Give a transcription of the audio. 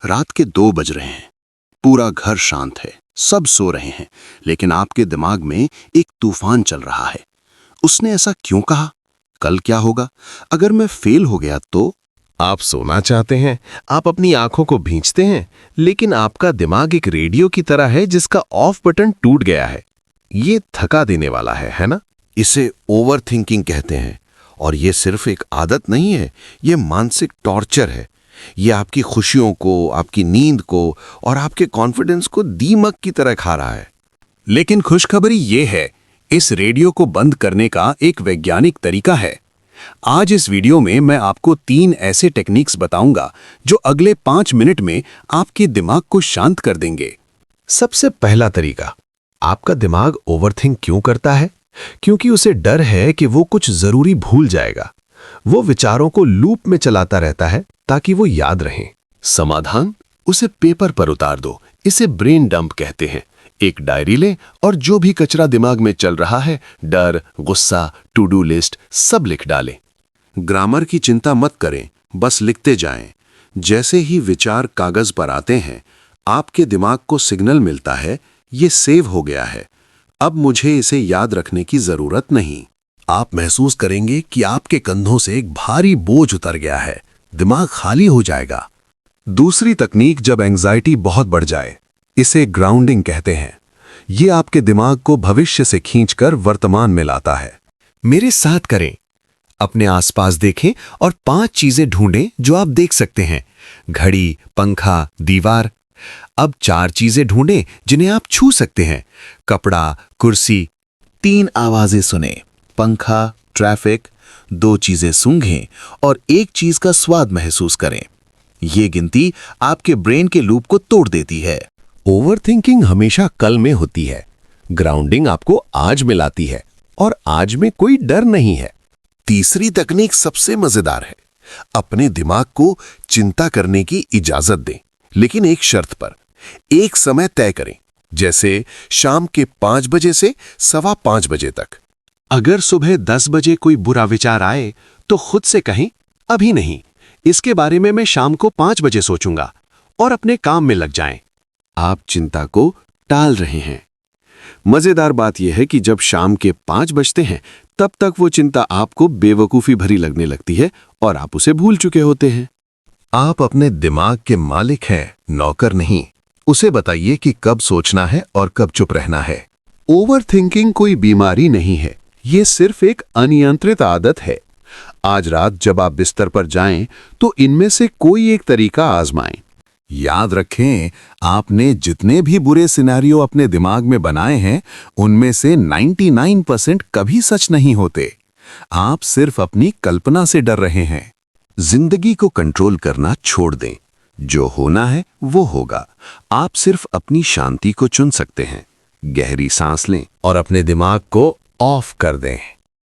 रात के 2 बज रहे हैं। पूरा घर शांत है, सब सो रहे हैं, लेकिन आपके दिमाग में एक तूफान चल रहा है। उसने ऐसा क्यों कहा? कल क्या होगा? अगर मैं फेल हो गया तो? आप सोना चाहते हैं, आप अपनी आंखों को भींचते हैं, लेकिन आपका दिमाग एक रेडियो की तरह है जिसका ऑफ बटन टूट गया है। ये थका देने वाला है ना? इसे ओवरथिंकिंग कहते हैं। और ये सिर्फ एक आदत नहीं है, ये मानसिक टॉर्चर है। ये आपकी खुशियों को, आपकी नींद को और आपके कॉन्फिडेंस को दीमक की तरह खा रहा है। लेकिन खुशखबरी ये है, इस रेडियो को बंद करने का एक वैज्ञानिक तरीका है। आज इस वीडियो में मैं आपको 3 ऐसे टेक्निक्स बताऊंगा जो अगले 5 मिनट में आपके दिमाग को शांत कर देंगे। सबसे पहला तरीका, आपका दिमाग ओवरथिंक क्यों करता है? क्योंकि उसे डर है कि वो कुछ जरूरी भूल जाएगा। वो विचारों को लूप में चलाता रहता है ताकि वो याद रहें। समाधान, उसे पेपर पर उतार दो। इसे ब्रेन डंप कहते हैं। एक डायरी लें और जो भी कचरा दिमाग में चल रहा है, डर, गुस्सा, टू डू लिस्ट, सब लिख डालें। ग्रामर की चिंता मत करें, बस लिखते जाएं। जैसे ही विचार कागज पर आते हैं, आपके दिमाग को सिग्नल मिलता है, ये सेव हो गया है, अब मुझे इसे याद रखने की जरूरत नहीं। आप महसूस करेंगे कि आपके कंधों से एक भारी बोझ उतर गया है, दिमाग खाली हो जाएगा। दूसरी तकनीक, जब एंजाइटी बहुत बढ़ जाए, इसे ग्राउंडिंग कहते हैं। ये आपके दिमाग को भविष्य से खींचकर वर्तमान में लाता है। मेरे साथ करें। अपने आसपास देखें और 5 चीजें ढूंढें जो आप देख सकते हैं। घड़ी, पंखा, दीवार। अब 4 चीजें ढूंढें जिन्हें आप छू सकते हैं। कपड़ा, कुर्सी। 3 आवाजें सुने, पंखा, ट्रैफिक। 2 चीजें सूंघें और 1 चीज का स्वाद महसूस करें। ये गिनती आपके ब्रेन के लूप को तोड़ देती है। ओवरथिंकिंग हमेशा कल में होती है, ग्राउंडिंग आपको आज में लाती है और आज में कोई डर नहीं है। तीसरी तकनीक सबसे मजेदार है। अपने दिमाग को चिंता करने की इजाजत दें, लेकिन एक शर्त पर। एक समय तय करें, जैसे शाम के 5 बजे से 5:15 बजे तक। अगर सुबह 10 बजे कोई बुरा विचार आए तो खुद से कहें, अभी नहीं, इसके बारे में मैं शाम को 5 बजे सोचूंगा, और अपने काम में लग जाएं। आप चिंता को टाल रहे हैं। मजेदार बात यह है कि जब शाम के 5 बजते हैं, तब तक वो चिंता आपको बेवकूफी भरी लगने लगती है और आप उसे भूल चुके होते हैं। आप अपने दिमाग के मालिक हैं, नौकर नहीं। उसे बताइए कि कब सोचना है और कब चुप रहना है। ओवरथिंकिंग कोई बीमारी नहीं है, ये सिर्फ एक अनियंत्रित आदत है। आज रात जब आप बिस्तर पर जाएं, तो इनमें से कोई एक तरीका आजमाएं। याद रखें, आपने जितने भी बुरे सिनेरियो अपने दिमाग में बनाए हैं, उनमें से 99% कभी सच नहीं होते। आप सिर्फ अपनी कल्पना से डर रहे हैं। जिंदगी को कंट्रोल करना छोड़ दें। जो होना है वो होगा। आप सिर्फ अपनी शांति को चुन सकते हैं। गहरी सांस लें और अपने दिमाग को ऑफ कर दें।